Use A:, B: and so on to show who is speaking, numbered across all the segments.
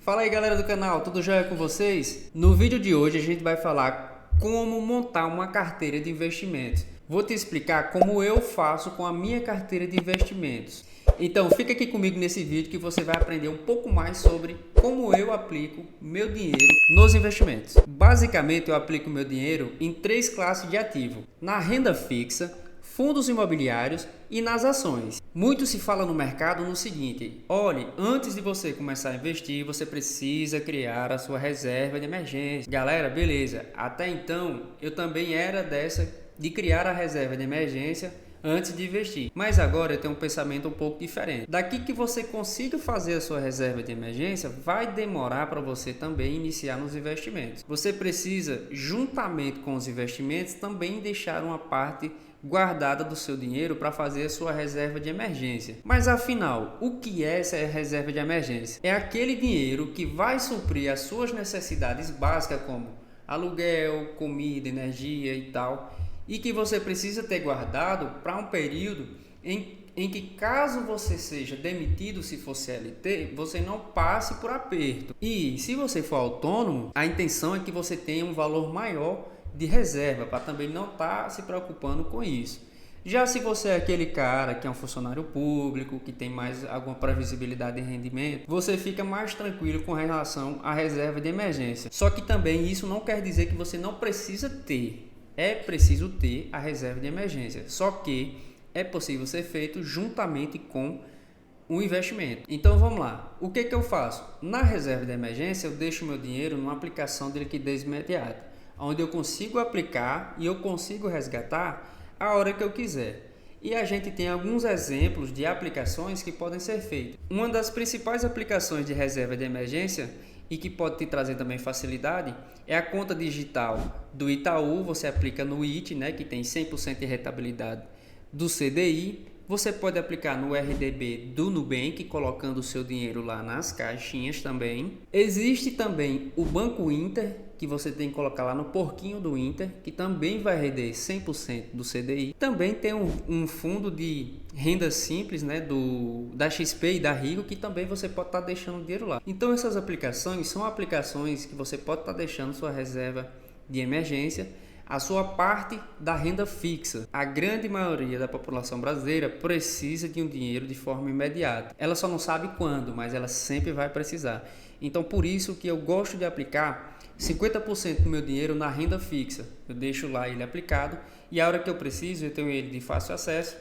A: Fala aí galera do canal, tudo jóia com vocês? No vídeo de hoje a gente vai falar como montar uma carteira de investimentos. Vou te explicar como eu faço com a minha carteira de investimentos. Então fica aqui comigo nesse vídeo que você vai aprender um pouco mais sobre como eu aplico meu dinheiro nos investimentos. Basicamente eu aplico meu dinheiro em três classes de ativo: na renda fixa, fundos imobiliários e nas ações. Muito se fala no mercado no seguinte: olhe, antes de você começar a investir, você precisa criar a sua reserva de emergência. Galera, beleza. Até então, eu também era dessa de criar a reserva de emergência antes de investir. Mas agora eu tenho um pensamento um pouco diferente. Daqui que você consiga fazer a sua reserva de emergência, vai demorar para você também iniciar nos investimentos. Você precisa, juntamente com os investimentos, também deixar uma parte guardada do seu dinheiro para fazer a sua reserva de emergência. Mas afinal, o que é essa reserva de emergência? É aquele dinheiro que vai suprir as suas necessidades básicas como aluguel, comida, energia e tal, e que você precisa ter guardado para um período em que, caso você seja demitido, se for CLT, você não passe por aperto. E se você for autônomo, a intenção é que você tenha um valor maior de reserva, para também não estar se preocupando com isso. Já se você é aquele cara que é um funcionário público, que tem mais alguma previsibilidade de rendimento, você fica mais tranquilo com relação à reserva de emergência. Só que também isso não quer dizer que você não precisa ter. É preciso ter a reserva de emergência, só que é possível ser feito juntamente com um investimento. Então vamos lá, o que eu faço? Na reserva de emergência eu deixo meu dinheiro numa aplicação de liquidez imediata, onde eu consigo aplicar e eu consigo resgatar a hora que eu quiser. E a gente tem alguns exemplos de aplicações que podem ser feitas. Uma das principais aplicações de reserva de emergência e que pode te trazer também facilidade é a conta digital do Itaú. Você aplica no IT, né, que tem 100% de rentabilidade do CDI. Você pode aplicar no RDB do Nubank, colocando o seu dinheiro lá nas caixinhas também. Existe também o Banco Inter, que você tem que colocar lá no porquinho do Inter, que também vai render 100% do CDI. Também tem um fundo de renda simples, né, da XP e da Rigo, que também você pode estar deixando dinheiro lá. Então essas aplicações são aplicações que você pode estar deixando sua reserva de emergência, a sua parte da renda fixa. A grande maioria da população brasileira precisa de um dinheiro de forma imediata. Ela só não sabe quando, mas ela sempre vai precisar. Então por isso que eu gosto de aplicar 50% do meu dinheiro na renda fixa. Eu deixo lá ele aplicado e a hora que eu preciso eu tenho ele de fácil acesso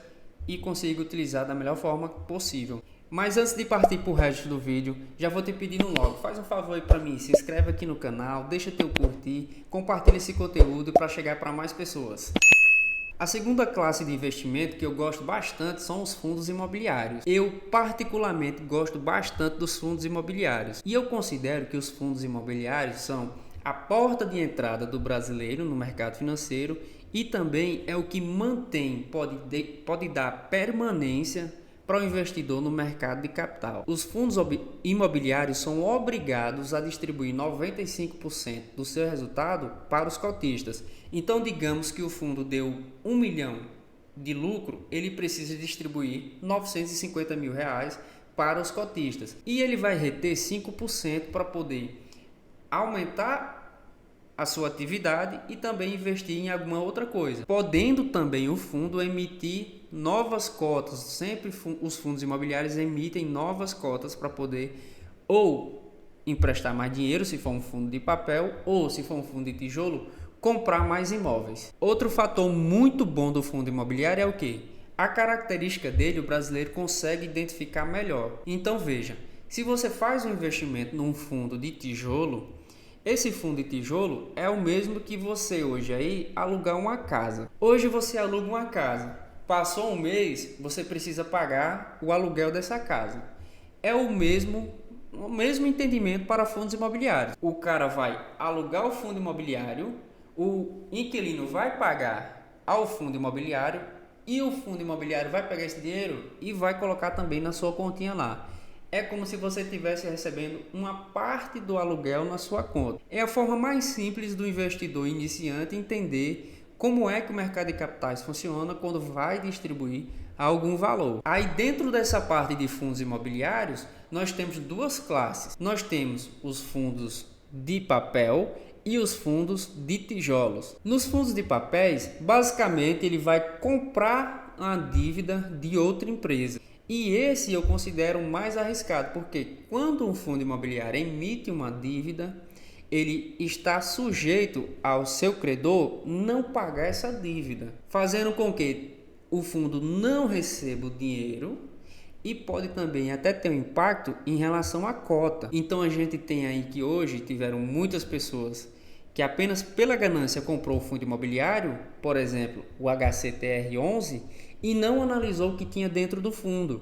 A: e consigo utilizar da melhor forma possível. Mas antes de partir para o resto do vídeo, já vou te pedindo logo, faz um favor aí para mim, se inscreve aqui no canal, deixa teu curtir, compartilha esse conteúdo para chegar para mais pessoas. A segunda classe de investimento que eu gosto bastante são os fundos imobiliários. Eu particularmente gosto bastante dos fundos imobiliários e eu considero que os fundos imobiliários são a porta de entrada do brasileiro no mercado financeiro e também é o que mantém, pode dar permanência para o investidor no mercado de capital. Os fundos imobiliários são obrigados a distribuir 95% do seu resultado para os cotistas. Então, digamos que o fundo deu 1 milhão de lucro, ele precisa distribuir 950 mil reais para os cotistas. E ele vai reter 5% para poder aumentar a sua atividade e também investir em alguma outra coisa, podendo também o fundo emitir novas cotas. Sempre os fundos imobiliários emitem novas cotas para poder ou emprestar mais dinheiro, se for um fundo de papel, ou se for um fundo de tijolo, comprar mais imóveis. Outro fator muito bom do fundo imobiliário é o quê? A característica dele o brasileiro consegue identificar melhor. Então veja, se você faz um investimento num fundo de tijolo, esse fundo de tijolo é o mesmo que você hoje aí alugar uma casa. Hoje você aluga uma casa, passou um mês, você precisa pagar o aluguel dessa casa. É o mesmo entendimento para fundos imobiliários. O cara vai alugar o fundo imobiliário, o inquilino vai pagar ao fundo imobiliário e o fundo imobiliário vai pegar esse dinheiro e vai colocar também na sua continha lá. É como se você estivesse recebendo uma parte do aluguel na sua conta. É a forma mais simples do investidor iniciante entender como é que o mercado de capitais funciona quando vai distribuir algum valor. Aí dentro dessa parte de fundos imobiliários, nós temos duas classes. Nós temos os fundos de papel e os fundos de tijolos. Nos fundos de papéis, basicamente ele vai comprar a dívida de outra empresa. E esse eu considero mais arriscado, porque quando um fundo imobiliário emite uma dívida, ele está sujeito ao seu credor não pagar essa dívida, fazendo com que o fundo não receba o dinheiro e pode também até ter um impacto em relação à cota. Então a gente tem aí que hoje tiveram muitas pessoas que apenas pela ganância comprou o fundo imobiliário, por exemplo, o HCTR11, e não analisou o que tinha dentro do fundo.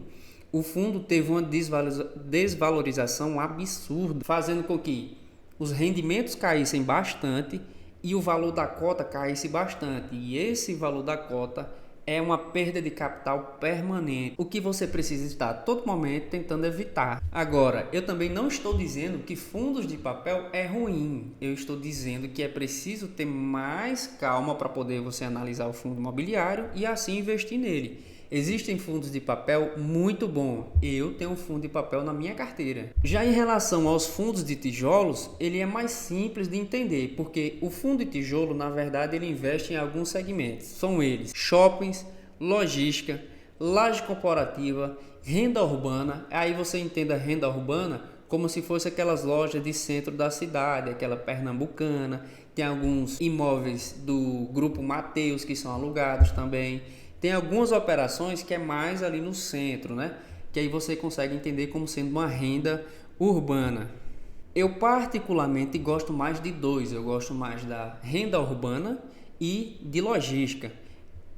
A: O fundo teve uma desvalorização absurda, fazendo com que os rendimentos caíssem bastante e o valor da cota caísse bastante. E esse valor da cota é uma perda de capital permanente, o que você precisa estar a todo momento tentando evitar. Agora, eu também não estou dizendo que fundos de papel é ruim. Eu estou dizendo que é preciso ter mais calma para poder você analisar o fundo imobiliário e assim investir nele. Existem fundos de papel muito bons. Eu tenho um fundo de papel na minha carteira. Já em relação aos fundos de tijolos, ele é mais simples de entender, porque o fundo de tijolo, na verdade, ele investe em alguns segmentos. São eles: shoppings, logística, laje corporativa, renda urbana. Aí você entenda a renda urbana como se fosse aquelas lojas de centro da cidade, aquela pernambucana. Tem alguns imóveis do Grupo Mateus que são alugados também. Tem algumas operações que é mais ali no centro, né? Que aí você consegue entender como sendo uma renda urbana. Eu particularmente gosto mais de dois. Eu gosto mais da renda urbana e de logística.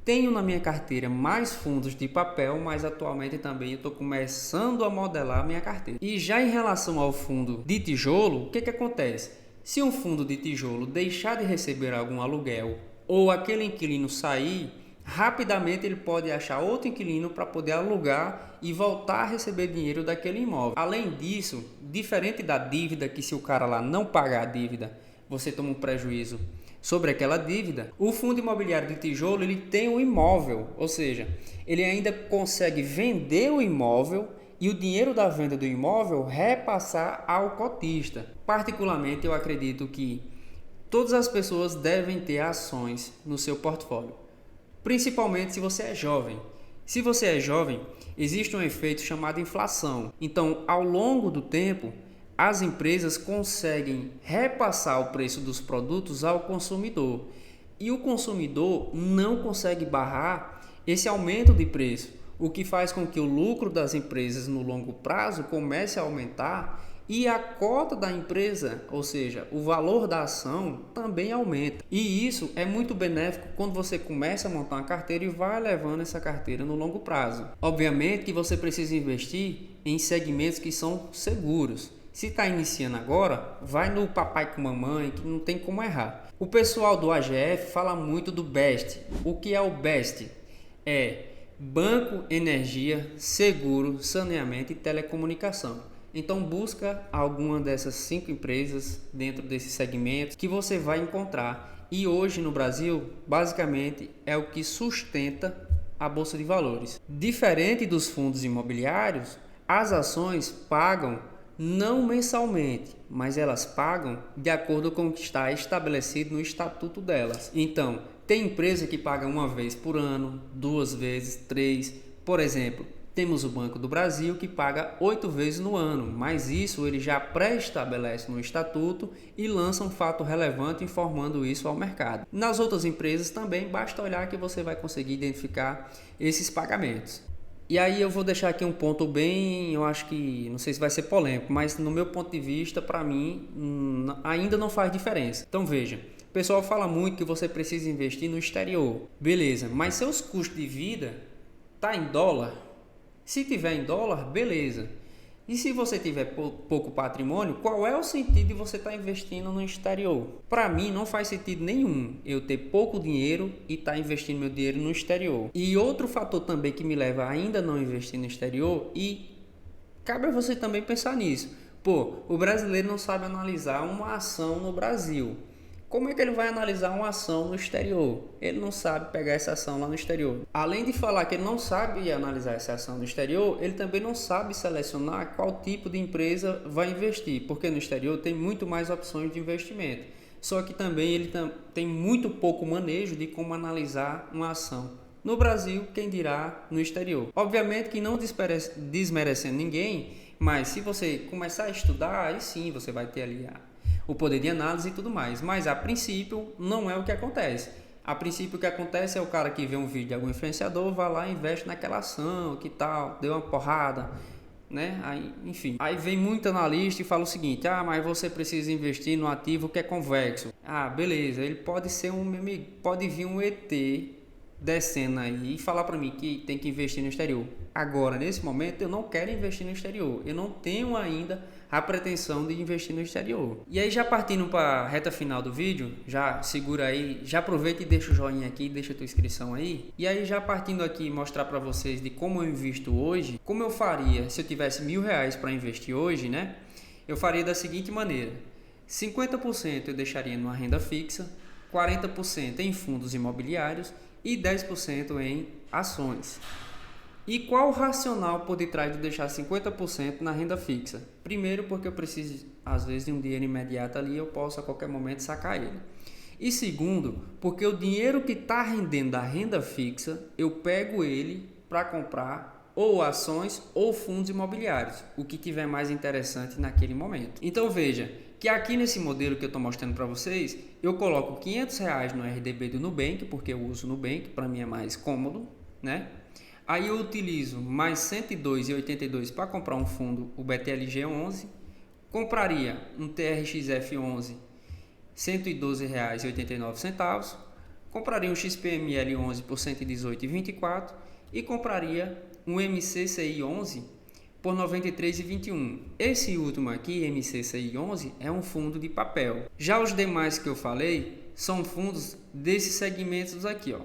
A: Tenho na minha carteira mais fundos de papel, mas atualmente também estou começando a modelar a minha carteira. E já em relação ao fundo de tijolo, o que acontece? Se um fundo de tijolo deixar de receber algum aluguel ou aquele inquilino sair, rapidamente ele pode achar outro inquilino para poder alugar e voltar a receber dinheiro daquele imóvel. Além disso, diferente da dívida, que se o cara lá não pagar a dívida, você toma um prejuízo sobre aquela dívida, o fundo imobiliário de tijolo ele tem um imóvel, ou seja, ele ainda consegue vender o imóvel e o dinheiro da venda do imóvel repassar ao cotista. Particularmente, eu acredito que todas as pessoas devem ter ações no seu portfólio. Principalmente se você é jovem. Se você é jovem, existe um efeito chamado inflação. Então, ao longo do tempo, as empresas conseguem repassar o preço dos produtos ao consumidor. E o consumidor não consegue barrar esse aumento de preço, o que faz com que o lucro das empresas no longo prazo comece a aumentar e a cota da empresa, ou seja, o valor da ação, também aumenta. E isso é muito benéfico quando você começa a montar uma carteira e vai levando essa carteira no longo prazo. Obviamente que você precisa investir em segmentos que são seguros. Se está iniciando agora, vai no papai com mamãe, que não tem como errar. O pessoal do AGF fala muito do BEST. O que é o BEST? É Banco, Energia, Seguro, Saneamento e Telecomunicação. Então busca alguma dessas 5 empresas dentro desses segmentos que você vai encontrar. E hoje no Brasil, basicamente, é o que sustenta a Bolsa de Valores. Diferente dos fundos imobiliários, as ações pagam não mensalmente, mas elas pagam de acordo com o que está estabelecido no estatuto delas. Então, tem empresa que paga uma vez por ano, 2 vezes, 3. Por exemplo, temos o Banco do Brasil que paga 8 vezes no ano, mas isso ele já pré-estabelece no estatuto e lança um fato relevante informando isso ao mercado. Nas outras empresas também basta olhar que você vai conseguir identificar esses pagamentos. E aí eu vou deixar aqui um ponto bem, eu acho que, não sei se vai ser polêmico, mas no meu ponto de vista, para mim, ainda não faz diferença. Então veja, o pessoal fala muito que você precisa investir no exterior. Beleza, mas seus custos de vida tá em dólar? Se tiver em dólar, beleza. E se você tiver pouco patrimônio, qual é o sentido de você estar investindo no exterior? Para mim, não faz sentido nenhum eu ter pouco dinheiro e estar investindo meu dinheiro no exterior. E outro fator também que me leva a ainda não investir no exterior, e cabe a você também pensar nisso. Pô, o brasileiro não sabe analisar uma ação no Brasil. Como é que ele vai analisar uma ação no exterior? Ele não sabe pegar essa ação lá no exterior. Além de falar que ele não sabe analisar essa ação no exterior, ele também não sabe selecionar qual tipo de empresa vai investir, porque no exterior tem muito mais opções de investimento. Só que também ele tem muito pouco manejo de como analisar uma ação no Brasil, quem dirá no exterior. Obviamente que não desmerecendo ninguém, mas se você começar a estudar, aí sim você vai ter ali o poder de análise e tudo mais. Mas a princípio não é o que acontece. A princípio o que acontece é o cara que vê um vídeo de algum influenciador, vai lá e investe naquela ação, que tal, deu uma porrada, né? Aí, enfim. Aí vem muito analista e fala o seguinte: mas você precisa investir no ativo que é convexo. Beleza, ele pode ser pode vir um ET descendo aí e falar para mim que tem que investir no exterior. Agora, nesse momento, eu não quero investir no exterior. Eu não tenho ainda a pretensão de investir no exterior. E aí, já partindo para a reta final do vídeo, já segura aí, já aproveita e deixa o joinha aqui, deixa a tua inscrição aí. E aí, já partindo aqui, mostrar para vocês de como eu invisto hoje, como eu faria se eu tivesse R$1.000 para investir hoje, né? Eu faria da seguinte maneira: 50% eu deixaria numa renda fixa, 40% em fundos imobiliários e 10% em ações. E qual o racional por detrás de deixar 50% na renda fixa? Primeiro, porque eu preciso, às vezes, de um dinheiro imediato ali, eu posso a qualquer momento sacar ele. E segundo, porque o dinheiro que está rendendo da renda fixa, eu pego ele para comprar ou ações ou fundos imobiliários, o que tiver mais interessante naquele momento. Então veja que aqui nesse modelo que eu estou mostrando para vocês, eu coloco R$500 no RDB do Nubank, porque eu uso o Nubank, para mim é mais cômodo, né? Aí eu utilizo mais R$ 102,82 para comprar um fundo, o BTLG11, compraria um TRXF11, R$ 112,89, compraria um XPML11 por R$ 118,24 e compraria um MCCI11 por R$ 93,21. Esse último aqui, MCCI11, é um fundo de papel. Já os demais que eu falei são fundos desses segmentos aqui, ó.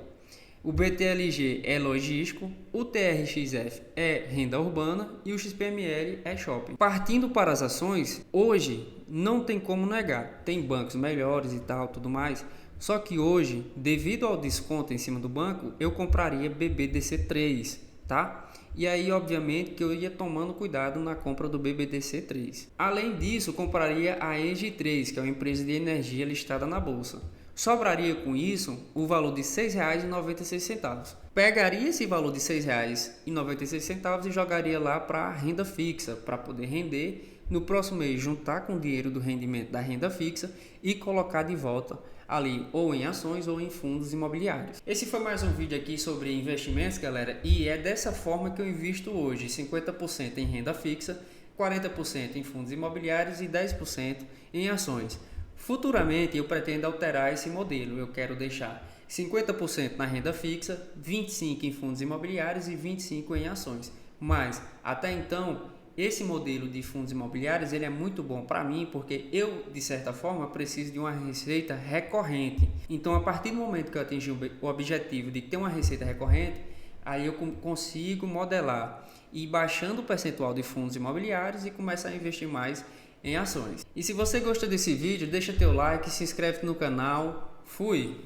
A: O BTLG é logístico, o TRXF é renda urbana e o XPML é shopping. Partindo para as ações, hoje não tem como negar, tem bancos melhores e tal, tudo mais. Só que hoje, devido ao desconto em cima do banco, eu compraria BBDC3, tá? E aí, obviamente, que eu ia tomando cuidado na compra do BBDC3. Além disso, compraria a ENGIE3, que é uma empresa de energia listada na bolsa. Sobraria com isso o valor de R$ 6,96. Pegaria esse valor de R$ 6,96 e jogaria lá para renda fixa, para poder render. No próximo mês, juntar com o dinheiro do rendimento da renda fixa e colocar de volta ali ou em ações ou em fundos imobiliários. Esse foi mais um vídeo aqui sobre investimentos, galera, e é dessa forma que eu invisto hoje: 50% em renda fixa, 40% em fundos imobiliários e 10% em ações. Futuramente eu pretendo alterar esse modelo. Eu quero deixar 50% na renda fixa, 25% em fundos imobiliários e 25% em ações. Mas até então, esse modelo de fundos imobiliários ele é muito bom para mim, porque eu, de certa forma, preciso de uma receita recorrente. Então, a partir do momento que eu atingir o objetivo de ter uma receita recorrente, aí eu consigo modelar e ir baixando o percentual de fundos imobiliários e começar a investir mais em ações. E se você gostou desse vídeo, deixa teu like, se inscreve no canal. Fui!